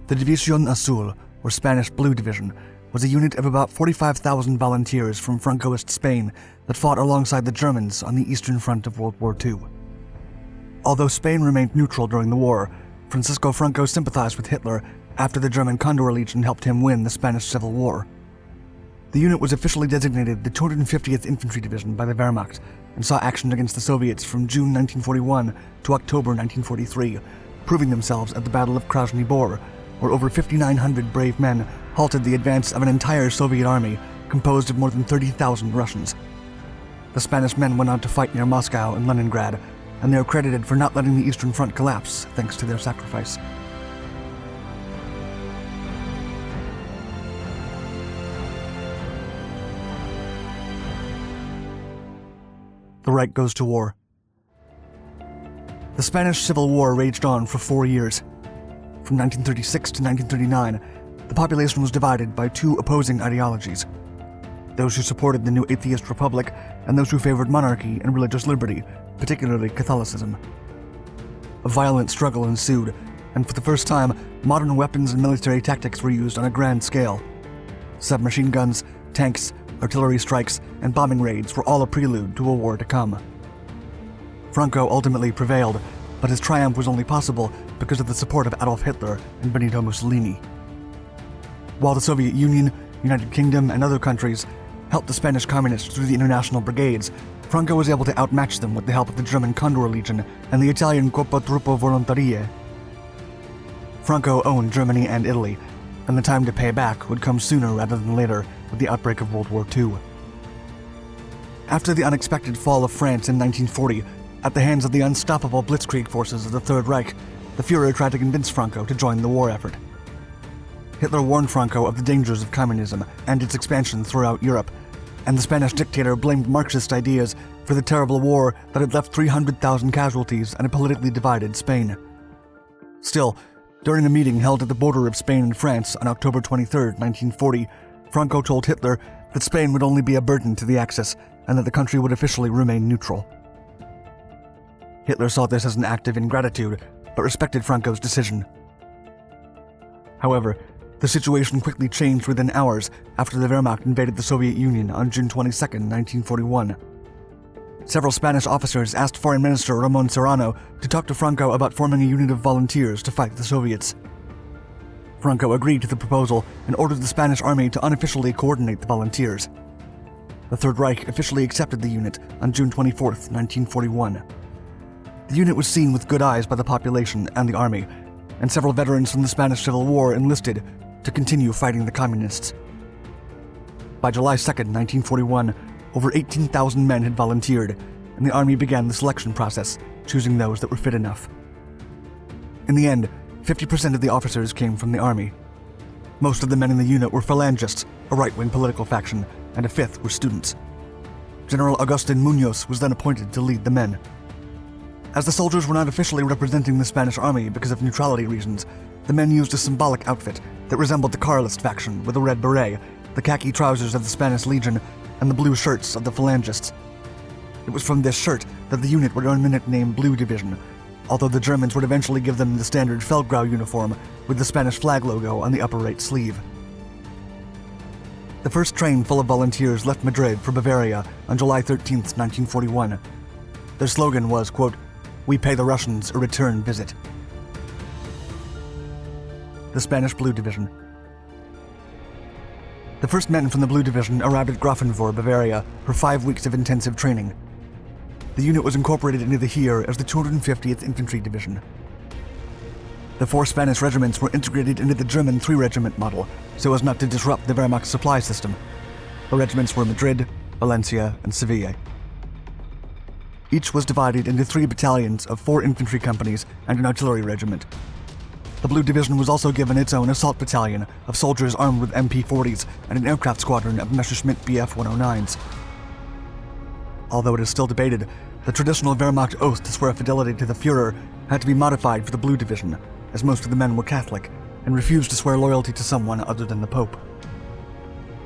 The División Azul, or Spanish Blue Division, was a unit of about 45,000 volunteers from Francoist Spain that fought alongside the Germans on the Eastern Front of World War II. Although Spain remained neutral during the war, Francisco Franco sympathized with Hitler after the German Condor Legion helped him win the Spanish Civil War. The unit was officially designated the 250th Infantry Division by the Wehrmacht and saw action against the Soviets from June 1941 to October 1943, proving themselves at the Battle of Krasny Bor, where over 5,900 brave men halted the advance of an entire Soviet army composed of more than 30,000 Russians. The Spanish men went on to fight near Moscow and Leningrad, and they are credited for not letting the Eastern Front collapse thanks to their sacrifice. The Reich goes to war. The Spanish Civil War raged on for 4 years. From 1936 to 1939, the population was divided by two opposing ideologies: those who supported the new atheist republic and those who favored monarchy and religious liberty, particularly Catholicism. A violent struggle ensued, and for the first time, modern weapons and military tactics were used on a grand scale. Submachine guns, tanks, artillery strikes, and bombing raids were all a prelude to a war to come. Franco ultimately prevailed, but his triumph was only possible because of the support of Adolf Hitler and Benito Mussolini. While the Soviet Union, United Kingdom, and other countries helped the Spanish communists through the international brigades, Franco was able to outmatch them with the help of the German Condor Legion and the Italian Corpo Truppo Volontarie. Franco owned Germany and Italy, and the time to pay back would come sooner rather than later with the outbreak of World War II. After the unexpected fall of France in 1940, at the hands of the unstoppable blitzkrieg forces of the Third Reich, the Führer tried to convince Franco to join the war effort. Hitler warned Franco of the dangers of communism and its expansion throughout Europe, and the Spanish dictator blamed Marxist ideas for the terrible war that had left 300,000 casualties and a politically divided Spain. Still, during a meeting held at the border of Spain and France on October 23, 1940, Franco told Hitler that Spain would only be a burden to the Axis and that the country would officially remain neutral. Hitler saw this as an act of ingratitude, but respected Franco's decision. However, the situation quickly changed within hours after the Wehrmacht invaded the Soviet Union on June 22, 1941. Several Spanish officers asked Foreign Minister Ramon Serrano to talk to Franco about forming a unit of volunteers to fight the Soviets. Franco agreed to the proposal and ordered the Spanish army to unofficially coordinate the volunteers. The Third Reich officially accepted the unit on June 24, 1941. The unit was seen with good eyes by the population and the army, and several veterans from the Spanish Civil War enlisted to continue fighting the communists. By July 2, 1941, over 18,000 men had volunteered, and the army began the selection process, choosing those that were fit enough. In the end, 50% of the officers came from the army. Most of the men in the unit were phalangists, a right-wing political faction, and a fifth were students. General Agustin Muñoz was then appointed to lead the men. As the soldiers were not officially representing the Spanish army because of neutrality reasons, the men used a symbolic outfit that resembled the Carlist faction with a red beret, the khaki trousers of the Spanish Legion, and the blue shirts of the phalangists. It was from this shirt that the unit would earn the nickname Blue Division, although the Germans would eventually give them the standard Feldgrau uniform with the Spanish flag logo on the upper right sleeve. The first train full of volunteers left Madrid for Bavaria on July 13, 1941. Their slogan was, quote, "We pay the Russians a return visit." The Spanish Blue Division. The first men from the Blue Division arrived at Grafenwohr, Bavaria, for 5 weeks of intensive training. The unit was incorporated into the Heer as the 250th Infantry Division. The 4 Spanish regiments were integrated into the German 3-regiment model, so as not to disrupt the Wehrmacht's supply system. The regiments were Madrid, Valencia, and Seville. Each was divided into 3 battalions of 4 infantry companies and an artillery regiment. The Blue Division was also given its own assault battalion of soldiers armed with MP-40s and an aircraft squadron of Messerschmitt Bf-109s. Although it is still debated, the traditional Wehrmacht oath to swear fidelity to the Führer had to be modified for the Blue Division, as most of the men were Catholic and refused to swear loyalty to someone other than the Pope.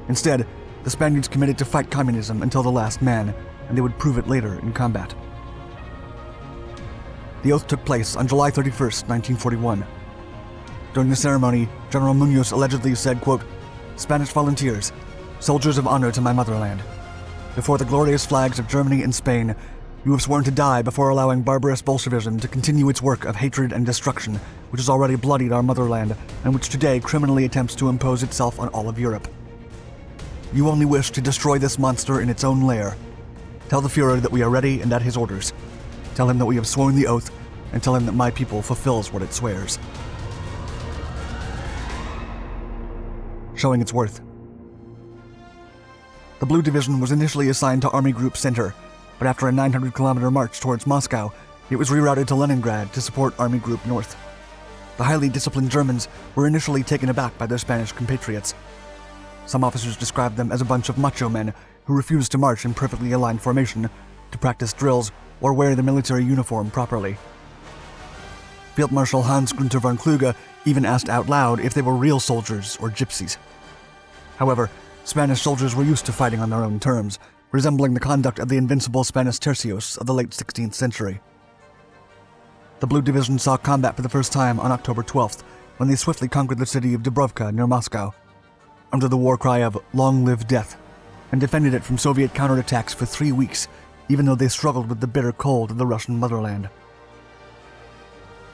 Instead, the Spaniards committed to fight communism until the last man, and they would prove it later in combat. The oath took place on July 31, 1941. During the ceremony, General Munoz allegedly said, quote, "Spanish volunteers, soldiers of honor to my motherland. Before the glorious flags of Germany and Spain, you have sworn to die before allowing barbarous Bolshevism to continue its work of hatred and destruction, which has already bloodied our motherland and which today criminally attempts to impose itself on all of Europe. You only wish to destroy this monster in its own lair. Tell the Führer that we are ready and at his orders. Tell him that we have sworn the oath, and tell him that my people fulfills what it swears." Showing its worth. The Blue Division was initially assigned to Army Group Center, but after a 900-kilometer march towards Moscow, it was rerouted to Leningrad to support Army Group North. The highly disciplined Germans were initially taken aback by their Spanish compatriots. Some officers described them as a bunch of macho men who refused to march in perfectly aligned formation, to practice drills, or wear the military uniform properly. Field Marshal Hans Gunther von Kluge even asked out loud if they were real soldiers or gypsies. However, Spanish soldiers were used to fighting on their own terms, resembling the conduct of the invincible Spanish tercios of the late 16th century. The Blue Division saw combat for the first time on October 12th, when they swiftly conquered the city of Dubrovka near Moscow, under the war cry of "Long live death," and defended it from Soviet counterattacks for 3 weeks, even though they struggled with the bitter cold of the Russian motherland.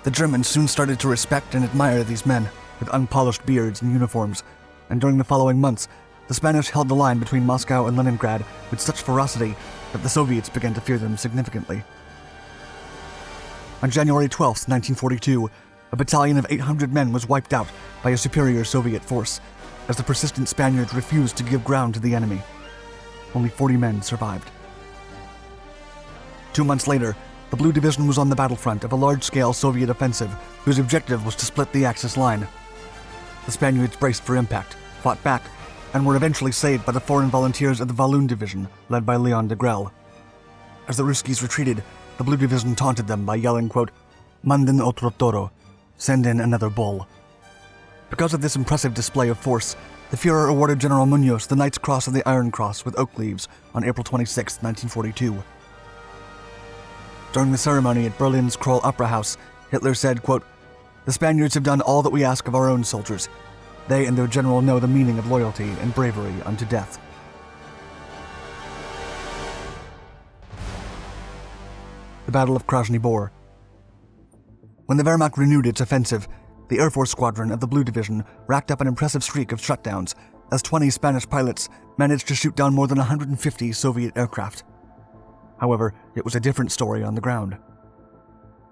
The Germans soon started to respect and admire these men, with unpolished beards and uniforms, and during the following months, the Spanish held the line between Moscow and Leningrad with such ferocity that the Soviets began to fear them significantly. On January 12, 1942, a battalion of 800 men was wiped out by a superior Soviet force, as the persistent Spaniards refused to give ground to the enemy. Only 40 men survived. 2 months later, the Blue Division was on the battlefront of a large-scale Soviet offensive whose objective was to split the Axis line. The Spaniards braced for impact, fought back, and were eventually saved by the foreign volunteers of the Walloon Division, led by Leon de Grelle. As the Ruskies retreated, the Blue Division taunted them by yelling, quote, "Manden otro toro," send in another bull. Because of this impressive display of force, the Führer awarded General Munoz the Knight's Cross of the Iron Cross with oak leaves on April 26, 1942. During the ceremony at Berlin's Kroll Opera House, Hitler said, quote, "The Spaniards have done all that we ask of our own soldiers. They and their general know the meaning of loyalty and bravery unto death." The Battle of Krasny Bor. When the Wehrmacht renewed its offensive, the Air Force Squadron of the Blue Division racked up an impressive streak of shutdowns, as 20 Spanish pilots managed to shoot down more than 150 Soviet aircraft. However, it was a different story on the ground.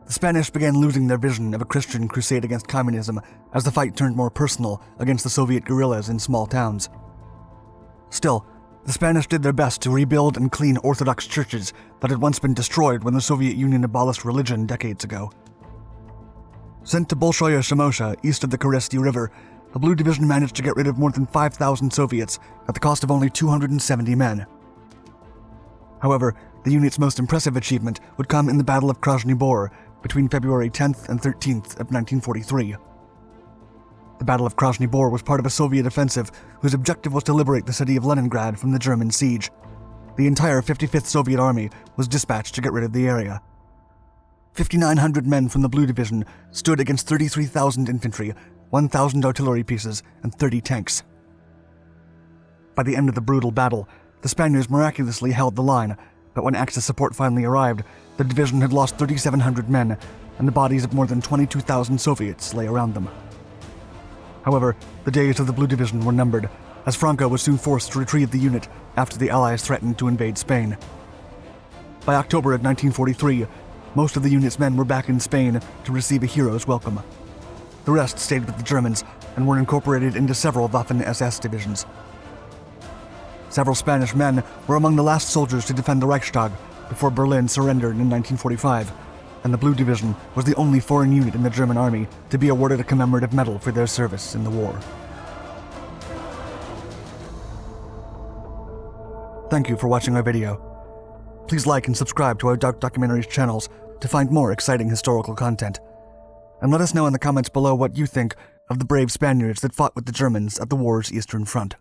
The Spanish began losing their vision of a Christian crusade against communism as the fight turned more personal against the Soviet guerrillas in small towns. Still, the Spanish did their best to rebuild and clean Orthodox churches that had once been destroyed when the Soviet Union abolished religion decades ago. Sent to Bolshoye Shimosha, east of the Keresti River, the Blue Division managed to get rid of more than 5,000 Soviets at the cost of only 270 men. However, the unit's most impressive achievement would come in the Battle of Krasny Bor between February 10th and 13th of 1943. The Battle of Krasny Bor was part of a Soviet offensive whose objective was to liberate the city of Leningrad from the German siege. The entire 55th Soviet Army was dispatched to get rid of the area. 5,900 men from the Blue Division stood against 33,000 infantry, 1,000 artillery pieces, and 30 tanks. By the end of the brutal battle, the Spaniards miraculously held the line, but when Axis support finally arrived, the division had lost 3,700 men, and the bodies of more than 22,000 Soviets lay around them. However, the days of the Blue Division were numbered, as Franco was soon forced to retrieve the unit after the Allies threatened to invade Spain. By October of 1943, most of the unit's men were back in Spain to receive a hero's welcome. The rest stayed with the Germans and were incorporated into several Waffen-SS divisions. Several Spanish men were among the last soldiers to defend the Reichstag before Berlin surrendered in 1945, and the Blue Division was the only foreign unit in the German army to be awarded a commemorative medal for their service in the war. Thank you for watching our video. Please like and subscribe to our Dark Documentaries channels to find more exciting historical content. And let us know in the comments below what you think of the brave Spaniards that fought with the Germans at the war's Eastern Front.